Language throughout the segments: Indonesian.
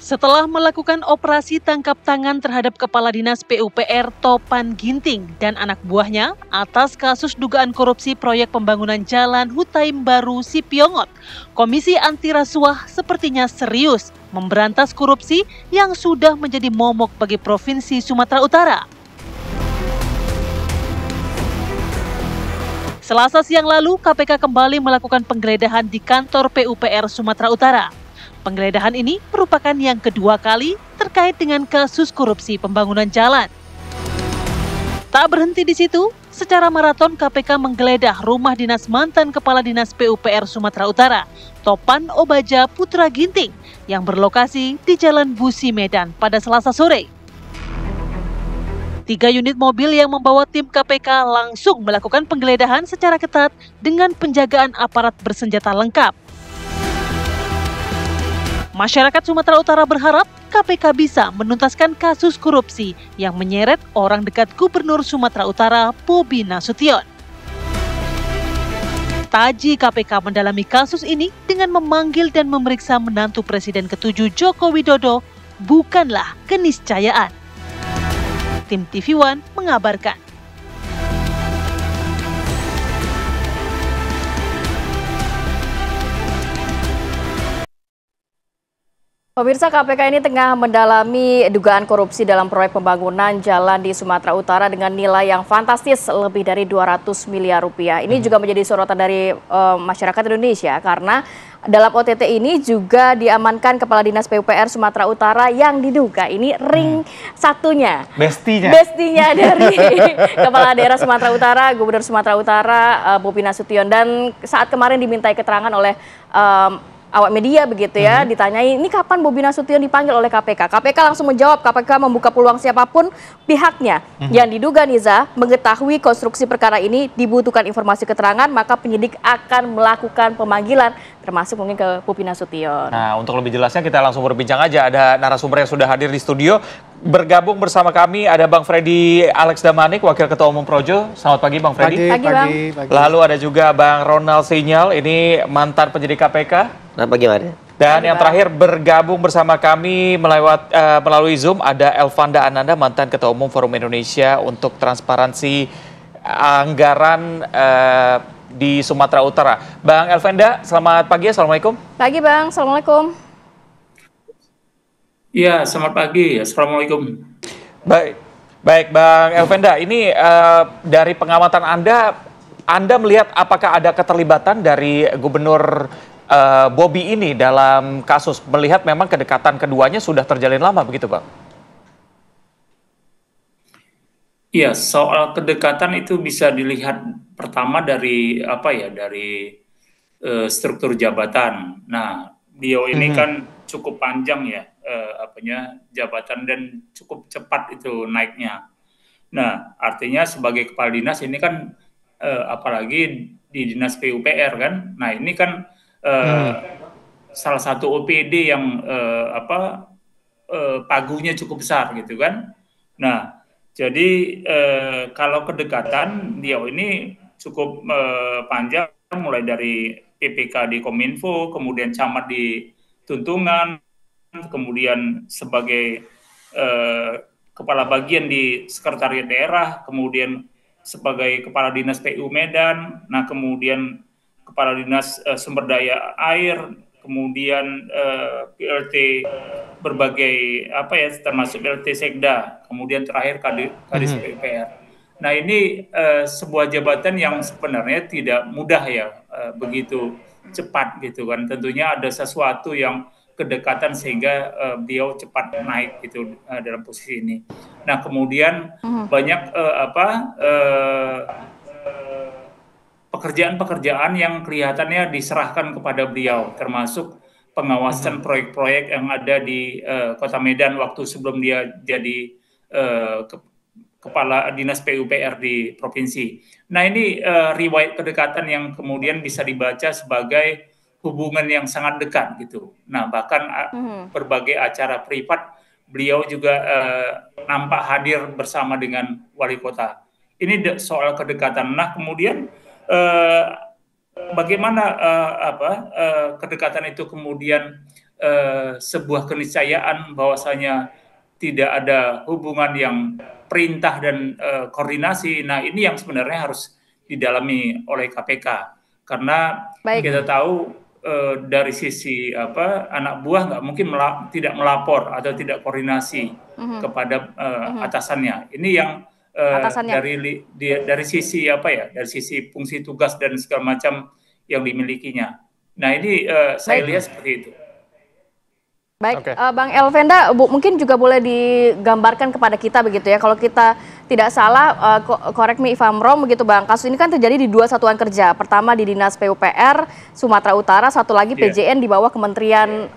Setelah melakukan operasi tangkap tangan terhadap Kepala Dinas PUPR Topan Ginting dan anak buahnya atas kasus dugaan korupsi proyek pembangunan jalan Hutaim Baru Sipiongot, Komisi Anti Rasuah sepertinya serius memberantas korupsi yang sudah menjadi momok bagi Provinsi Sumatera Utara. Selasa siang lalu, KPK kembali melakukan penggeledahan di kantor PUPR Sumatera Utara. Penggeledahan ini merupakan yang kedua kali terkait dengan kasus korupsi pembangunan jalan. Tak berhenti di situ, secara maraton KPK menggeledah rumah dinas mantan Kepala Dinas PUPR Sumatera Utara, Topan Obaja Putra Ginting, yang berlokasi di Jalan Busi Medan pada Selasa sore. 3 unit mobil yang membawa tim KPK langsung melakukan penggeledahan secara ketat dengan penjagaan aparat bersenjata lengkap. Masyarakat Sumatera Utara berharap KPK bisa menuntaskan kasus korupsi yang menyeret orang dekat Gubernur Sumatera Utara, Bobi Nasution. Taji KPK mendalami kasus ini dengan memanggil dan memeriksa menantu Presiden ke-7 Joko Widodo bukanlah keniscayaan. Tim TV One mengabarkan. Pemirsa, KPK ini tengah mendalami dugaan korupsi dalam proyek pembangunan jalan di Sumatera Utara dengan nilai yang fantastis lebih dari 200 miliar rupiah. Ini juga menjadi sorotan dari masyarakat Indonesia karena dalam OTT ini juga diamankan Kepala Dinas PUPR Sumatera Utara yang diduga ini ring satunya. Bestinya dari Kepala Daerah Sumatera Utara, Gubernur Sumatera Utara, Bobi Nasution. Dan saat kemarin dimintai keterangan oleh awak media begitu ya, ditanyai ini kapan Bobi Nasution dipanggil oleh KPK. KPK langsung menjawab, KPK membuka peluang siapapun pihaknya yang diduga Niza mengetahui konstruksi perkara ini dibutuhkan informasi keterangan, maka penyidik akan melakukan pemanggilan termasuk mungkin ke Bobi Nasution. Nah, untuk lebih jelasnya kita langsung berbincang aja, ada narasumber yang sudah hadir di studio. Bergabung bersama kami ada Bang Freddy Alex Damanik, Wakil Ketua Umum Projo. Selamat pagi Bang Freddy. Pagi, Bang. Lalu ada juga Bang Ronald Sinyal, ini mantan penyidik KPK. Selamat pagi, Mas. Dan yang terakhir bergabung bersama kami melalui Zoom ada Elvanda Ananda, mantan Ketua Umum Forum Indonesia untuk Transparansi Anggaran di Sumatera Utara. Bang Elvanda, selamat pagi. Assalamualaikum. Pagi Bang, Assalamualaikum. Iya, selamat pagi. Assalamualaikum. Baik Bang Elvanda, ini dari pengamatan Anda melihat apakah ada keterlibatan dari Gubernur Bobi ini dalam kasus, melihat memang kedekatan keduanya sudah terjalin lama begitu Bang? Iya, soal kedekatan itu bisa dilihat pertama dari struktur jabatan. Nah, beliau ini kan cukup panjang ya jabatan dan cukup cepat itu naiknya. Nah, artinya sebagai kepala dinas ini kan apalagi di dinas PUPR kan. Nah, ini kan salah satu OPD yang pagunya cukup besar gitu kan. Nah, jadi kalau kedekatan dia ini cukup panjang, mulai dari PPK di Kominfo, kemudian camat di Tuntungan, kemudian sebagai kepala bagian di Sekretariat Daerah, kemudian sebagai kepala dinas PU Medan, nah kemudian kepala dinas sumber daya air, kemudian PLT berbagai termasuk PLT Sekda, kemudian terakhir Kadis PUPR. Nah, ini sebuah jabatan yang sebenarnya tidak mudah ya, begitu cepat gitu kan. Tentunya ada sesuatu yang kedekatan sehingga beliau cepat naik gitu dalam posisi ini. Nah, kemudian banyak pekerjaan-pekerjaan yang kelihatannya diserahkan kepada beliau, termasuk pengawasan proyek-proyek yang ada di Kota Medan waktu sebelum dia jadi Kepala Dinas PUPR di provinsi. Nah, ini riwayat kedekatan yang kemudian bisa dibaca sebagai hubungan yang sangat dekat gitu. Nah, bahkan berbagai acara privat beliau juga nampak hadir bersama dengan wali kota. Ini soal kedekatan. Nah, kemudian bagaimana kedekatan itu kemudian sebuah keniscayaan bahwasanya tidak ada hubungan yang perintah dan koordinasi. Nah, ini yang sebenarnya harus didalami oleh KPK, karena kita tahu dari sisi anak buah nggak mungkin tidak melapor atau tidak koordinasi kepada atasannya. Ini yang dari sisi dari sisi fungsi tugas dan segala macam yang dimilikinya. Nah, ini saya lihat seperti itu. Baik, Bang Elvenda, mungkin juga boleh digambarkan kepada kita begitu ya, kalau kita tidak salah, correct me if I'm wrong begitu Bang, kasus ini kan terjadi di 2 satuan kerja, pertama di Dinas PUPR Sumatera Utara, satu lagi PJN di bawah Kementerian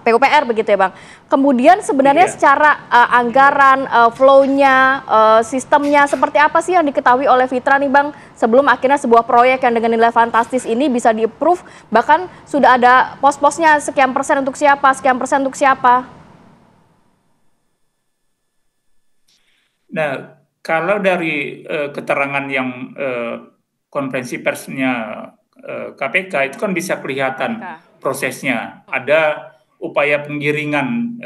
PUPR begitu ya Bang. Kemudian sebenarnya secara anggaran, flow-nya, sistemnya seperti apa sih yang diketahui oleh Fitra nih Bang, sebelum akhirnya sebuah proyek yang dengan nilai fantastis ini bisa di-approve, bahkan sudah ada pos-posnya sekian persen untuk siapa, sekian persen untuk siapa? Nah, kalau dari keterangan yang konferensi persnya KPK itu kan bisa kelihatan prosesnya. Ada upaya penggiringan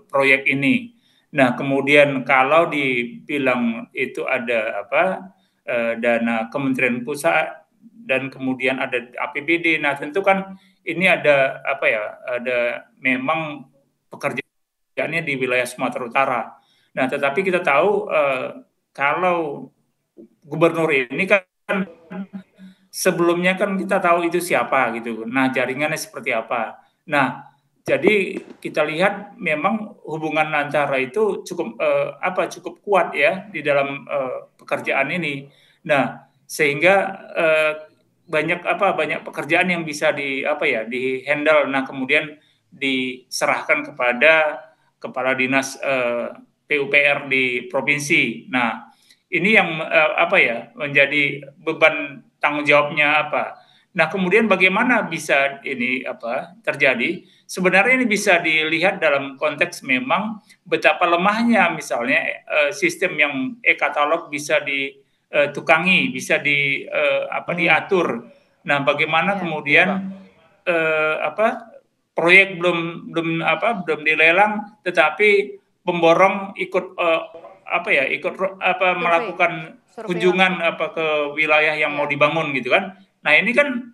proyek ini. Nah, kemudian kalau dibilang itu ada dana Kementerian Pusat dan kemudian ada APBD. Nah, tentu kan ini ada ada memang pekerjaannya di wilayah Sumatera Utara. Nah, tetapi kita tahu kalau gubernur ini kan sebelumnya kan kita tahu itu siapa gitu. Nah, jaringannya seperti apa. Nah, jadi kita lihat memang hubungan antara itu cukup kuat ya di dalam pekerjaan ini. Nah, sehingga banyak pekerjaan yang bisa di handle. Nah, kemudian diserahkan kepada kepala dinas PUPR di provinsi. Nah, ini yang menjadi beban tanggung jawabnya apa. Nah, kemudian bagaimana bisa ini terjadi? Sebenarnya ini bisa dilihat dalam konteks memang betapa lemahnya misalnya sistem yang e-katalog bisa ditukangi, bisa diatur. Nah, bagaimana kemudian proyek belum dilelang, tetapi pemborong ikut melakukan kunjungan ke wilayah yang mau dibangun gitu kan. Nah, ini kan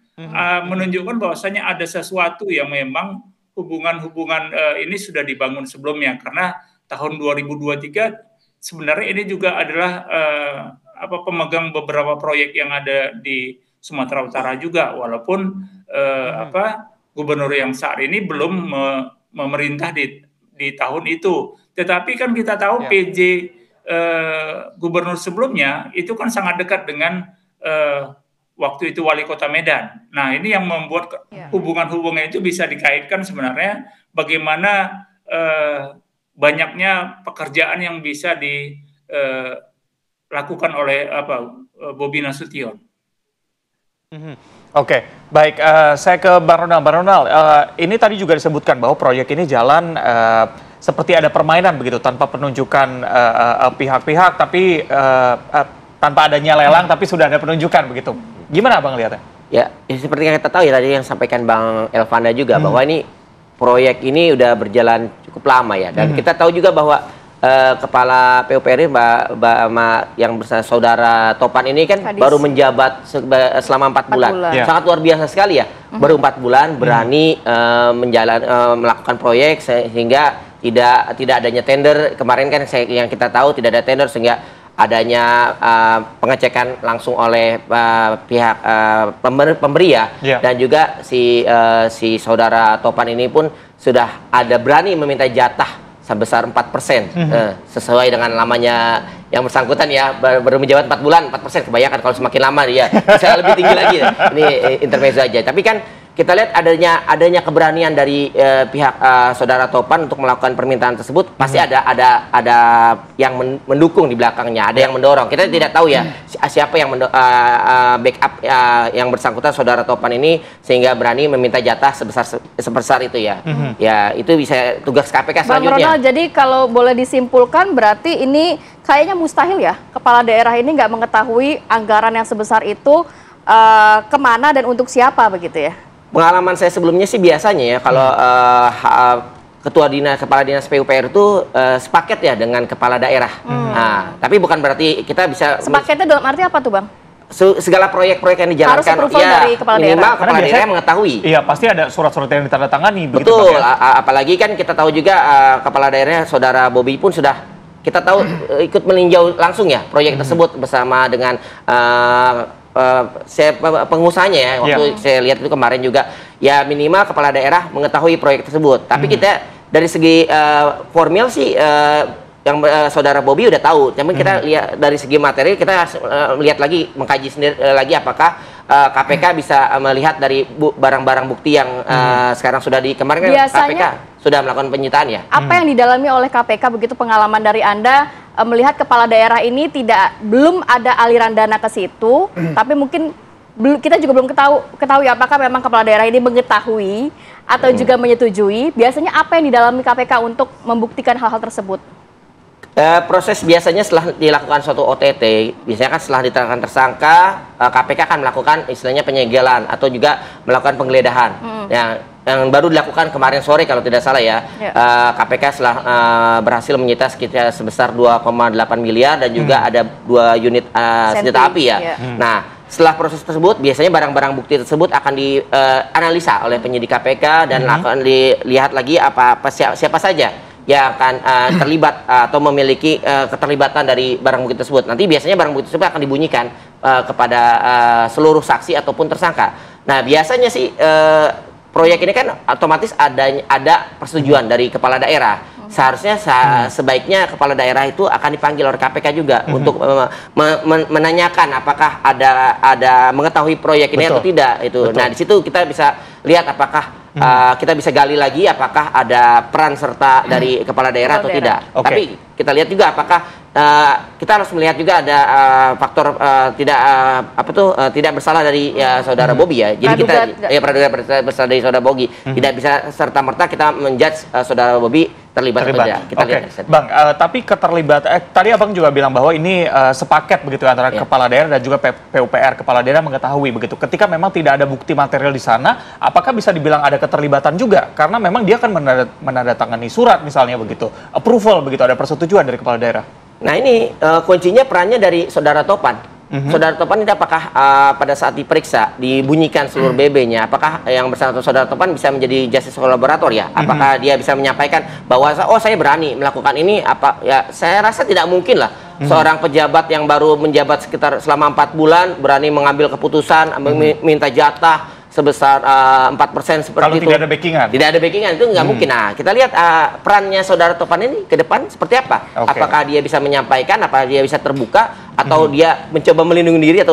menunjukkan bahwasanya ada sesuatu yang memang hubungan-hubungan ini sudah dibangun sebelumnya, karena tahun 2023 sebenarnya ini juga adalah pemegang beberapa proyek yang ada di Sumatera Utara juga, walaupun gubernur yang saat ini belum memerintah di tahun itu. Tetapi kan kita tahu PJ gubernur sebelumnya itu kan sangat dekat dengan waktu itu wali kota Medan. Nah, ini yang membuat hubungan-hubungan itu bisa dikaitkan sebenarnya bagaimana banyaknya pekerjaan yang bisa dilakukan oleh Bobi Nasution. Oke, baik. Saya ke Bang Ronald. Bang Ronald, ini tadi juga disebutkan bahwa proyek ini jalan seperti ada permainan begitu, tanpa penunjukan pihak-pihak, tapi tanpa adanya lelang, tapi sudah ada penunjukan begitu. Gimana Bang lihatnya? Ya, seperti yang kita tahu ya tadi yang sampaikan Bang Elvanda juga, bahwa ini proyek ini udah berjalan cukup lama ya. Dan kita tahu juga bahwa Kepala PUPR yang bersama Saudara Topan ini kan baru menjabat selama 4 bulan. Sangat luar biasa sekali ya. Baru 4 bulan berani melakukan proyek sehingga tidak adanya tender. Kemarin kan yang kita tahu tidak ada tender, sehingga adanya pengecekan langsung oleh pihak pemberi ya. Dan juga si Saudara Topan ini pun sudah ada berani meminta jatah sebesar 4%, sesuai dengan lamanya yang bersangkutan ya, baru menjabat 4 bulan, 4%, kebanyakan kalau semakin lama dia bisa lebih tinggi lagi ya. Ini intermezzo aja. Tapi kan kita lihat adanya keberanian dari pihak Saudara Topan untuk melakukan permintaan tersebut. Pasti ada yang mendukung di belakangnya, ada yang mendorong. Kita tidak tahu ya siapa yang backup yang bersangkutan Saudara Topan ini sehingga berani meminta jatah sebesar itu ya. Ya, itu bisa tugas KPK selanjutnya. Bang Ronald, jadi kalau boleh disimpulkan berarti ini kayaknya mustahil ya kepala daerah ini nggak mengetahui anggaran yang sebesar itu kemana dan untuk siapa begitu ya? Pengalaman saya sebelumnya sih biasanya ya kalau kepala dinas PUPR itu sepaket ya dengan kepala daerah. Nah, tapi bukan berarti kita bisa sepaketnya dalam arti apa tuh Bang? Segala proyek-proyek yang dijalankan harus approval dari kepala daerah. Minimal kepala daerah mengetahui. Iya, pasti ada surat-surat yang ditandatangani. Betul, apalagi kan kita tahu juga kepala daerahnya Saudara Bobi pun sudah kita tahu ikut meninjau langsung ya proyek tersebut bersama dengan pengusahanya ya. Waktu saya lihat itu kemarin juga ya minimal kepala daerah mengetahui proyek tersebut. Tapi kita dari segi formal sih yang Saudara Bobi udah tahu, namun kita lihat dari segi materi kita lihat lagi, mengkaji sendiri lagi apakah KPK bisa melihat dari barang-barang bukti yang sekarang sudah kemarin kan KPK sudah melakukan penyitaan ya. Apa yang didalami oleh KPK begitu pengalaman dari Anda melihat kepala daerah ini belum ada aliran dana ke situ, tapi mungkin kita juga belum ketahui apakah memang kepala daerah ini mengetahui atau juga menyetujui. Biasanya apa yang didalami KPK untuk membuktikan hal-hal tersebut? Proses biasanya setelah dilakukan suatu OTT, biasanya kan setelah ditetapkan tersangka, KPK akan melakukan istilahnya penyegelan atau juga melakukan penggeledahan. Yang baru dilakukan kemarin sore kalau tidak salah ya. KPK setelah berhasil menyita sekitar sebesar 2,8 miliar dan juga ada 2 unit senjata api ya. Nah, setelah proses tersebut, biasanya barang-barang bukti tersebut akan dianalisa oleh penyidik KPK dan akan dilihat lagi siapa saja yang akan terlibat atau memiliki keterlibatan dari barang bukti tersebut. Nanti biasanya barang bukti tersebut akan dibunyikan kepada seluruh saksi ataupun tersangka. Nah, biasanya sih proyek ini kan otomatis ada persetujuan dari kepala daerah. Seharusnya sebaiknya kepala daerah itu akan dipanggil oleh KPK juga untuk menanyakan apakah ada mengetahui proyek ini atau tidak itu. Nah, di situ kita bisa lihat apakah kita bisa gali lagi apakah ada peran serta dari kepala daerah atau tidak. Tapi kita lihat juga apakah kita harus melihat juga ada faktor tidak bersalah dari Saudara Bobi ya. Jadi praduga bersalah dari Saudara Bobi. Tidak bisa serta merta kita menjudge Saudara Bobi terlibat. Kita lihat. Bang, tapi keterlibatan tadi Abang juga bilang bahwa ini sepaket begitu antara kepala daerah dan juga PUPR. Kepala daerah mengetahui begitu. Ketika memang tidak ada bukti material di sana, apakah bisa dibilang ada keterlibatan juga? Karena memang dia akan menandatangani surat misalnya begitu, approval begitu, ada persetujuan dari kepala daerah. Nah, ini kuncinya perannya dari Saudara Topan. Saudara Topan ini apakah pada saat diperiksa dibunyikan seluruh BB-nya, apakah yang bersangkutan Saudara Topan bisa menjadi justice collaborator ya? Apakah dia bisa menyampaikan bahwa saya berani melakukan ini? Saya rasa tidak mungkin lah seorang pejabat yang baru menjabat sekitar selama 4 bulan berani mengambil keputusan, minta jatah sebesar 4% seperti kalau itu. Tidak ada backingan. Tidak ada backingan itu nggak mungkin. Nah, kita lihat perannya Saudara Topan ini ke depan seperti apa? Apakah dia bisa menyampaikan, apakah dia bisa terbuka, atau dia mencoba melindungi diri atau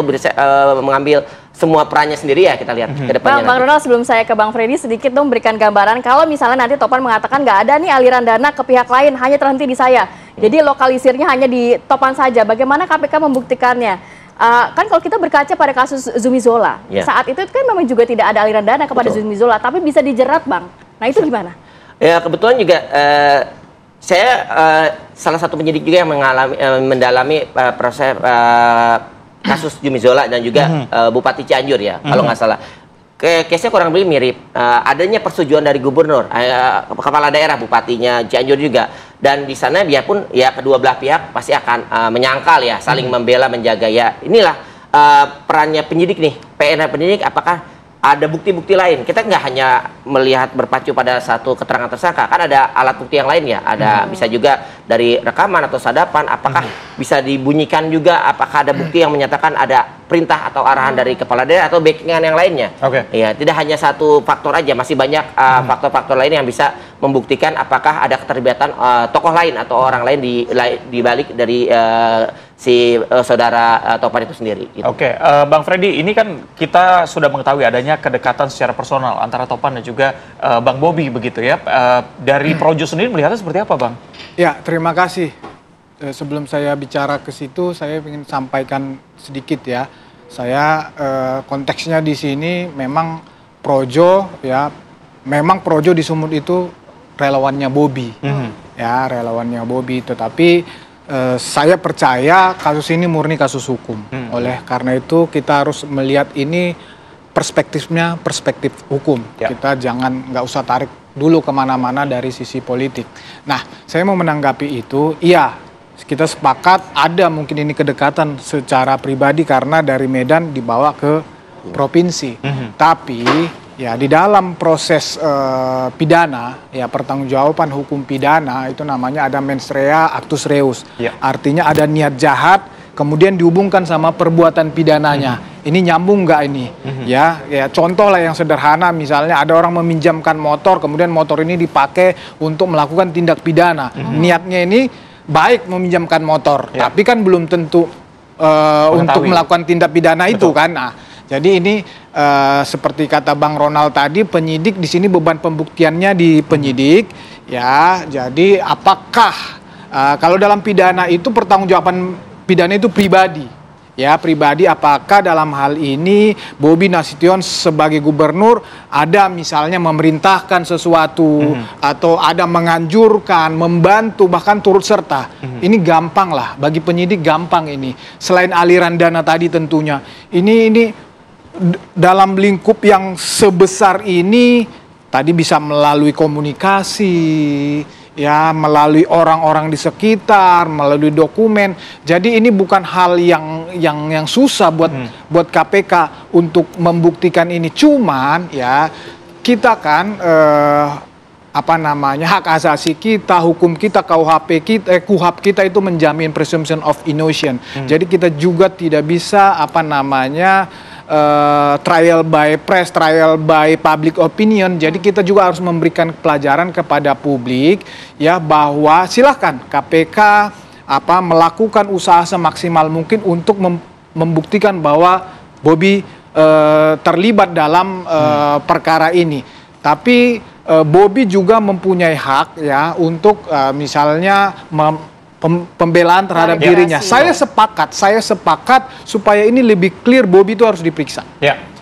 mengambil semua perannya sendiri ya, kita lihat ke depannya. Bang Ronald, sebelum saya ke Bang Freddy, sedikit dong berikan gambaran kalau misalnya nanti Topan mengatakan nggak ada nih aliran dana ke pihak lain, hanya terhenti di saya. Jadi lokalisirnya hanya di Topan saja. Bagaimana KPK membuktikannya? Kan kalau kita berkaca pada kasus Zumi Zola, saat itu kan memang juga tidak ada aliran dana kepada Zumi Zola, tapi bisa dijerat, Bang. Nah, itu gimana? Ya, kebetulan juga saya salah satu penyidik juga yang mendalami proses kasus Zumi Zola dan juga Bupati Cianjur ya, kalau nggak salah. Case-nya kurang lebih mirip. Adanya persetujuan dari gubernur, kepala daerah, bupatinya Cianjur juga. Dan di sana biarpun ya kedua belah pihak pasti akan menyangkal ya, saling membela, menjaga ya. Inilah perannya penyidik nih, PR penyidik, apakah ada bukti-bukti lain. Kita nggak hanya melihat berpacu pada satu keterangan tersangka, kan ada alat bukti yang lain ya. Ada bisa juga dari rekaman atau sadapan, apakah bisa dibunyikan juga, apakah ada bukti yang menyatakan ada perintah atau arahan dari kepala daerah atau backingan yang lainnya. Ya, tidak hanya satu faktor aja, masih banyak faktor-faktor lain yang bisa membuktikan apakah ada keterlibatan tokoh lain atau orang lain di balik dari si Saudara Topan itu sendiri. Gitu. Bang Freddy, ini kan kita sudah mengetahui adanya kedekatan secara personal antara Topan dan juga Bang Bobi begitu ya. Dari Projo sendiri melihatnya seperti apa, Bang? Ya, terima kasih. Sebelum saya bicara ke situ, saya ingin sampaikan sedikit ya. Saya konteksnya di sini memang Projo ya, memang Projo di Sumut itu relawannya Bobi, ya relawannya Bobi. Tetapi saya percaya kasus ini murni kasus hukum. Oleh karena itu kita harus melihat ini perspektifnya perspektif hukum. Kita nggak usah tarik dulu kemana-mana dari sisi politik. Nah, saya mau menanggapi itu, iya, kita sepakat ada mungkin ini kedekatan secara pribadi karena dari Medan dibawa ke provinsi. Tapi ya di dalam proses pidana, ya pertanggungjawaban hukum pidana itu namanya ada mens rea actus reus. Artinya ada niat jahat kemudian dihubungkan sama perbuatan pidananya. Ini nyambung nggak ini? Ya contoh lah yang sederhana, misalnya ada orang meminjamkan motor, kemudian motor ini dipakai untuk melakukan tindak pidana. Niatnya ini baik meminjamkan motor, tapi kan belum tentu untuk melakukan tindak pidana itu kan. Nah, jadi ini seperti kata Bang Ronald tadi, penyidik di sini beban pembuktiannya di penyidik. Ya, jadi apakah kalau dalam pidana itu pertanggungjawaban pidana itu pribadi, ya pribadi. Apakah dalam hal ini Bobi Nasution sebagai gubernur ada misalnya memerintahkan sesuatu atau ada menganjurkan, membantu, bahkan turut serta? Ini gampang lah bagi penyidik, gampang ini. Selain aliran dana tadi tentunya, ini dalam lingkup yang sebesar ini tadi bisa melalui komunikasi, ya melalui orang-orang di sekitar, melalui dokumen. Jadi ini bukan hal yang susah buat KPK untuk membuktikan ini. Cuman ya kita kan hak asasi kita, hukum kita, KUHP kita itu menjamin presumption of innocence. Jadi kita juga tidak bisa trial by press, trial by public opinion. Jadi kita juga harus memberikan pelajaran kepada publik ya bahwa silahkan KPK melakukan usaha semaksimal mungkin untuk membuktikan bahwa Bobi terlibat dalam perkara ini. Tapi Bobi juga mempunyai hak ya untuk misalnya pembelaan terhadap dirinya. Saya sepakat supaya ini lebih clear, Bobi itu harus diperiksa.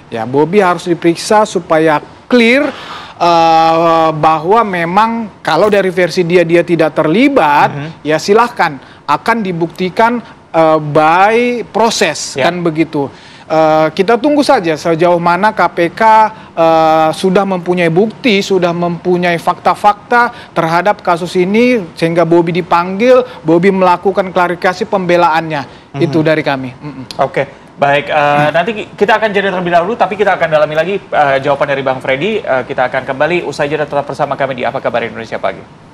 Ya, Bobi harus diperiksa supaya clear bahwa memang kalau dari versi dia tidak terlibat, ya silahkan akan dibuktikan by proses, kan begitu. Kita tunggu saja sejauh mana KPK sudah mempunyai bukti, sudah mempunyai fakta-fakta terhadap kasus ini sehingga Bobi dipanggil, Bobi melakukan klarifikasi pembelaannya. Itu dari kami. Oke, baik. Nanti kita akan jeda terlebih dahulu, tapi kita akan dalami lagi jawaban dari Bang Freddy. Kita akan kembali usai jeda, tetap bersama kami di Apa Kabar Indonesia Pagi.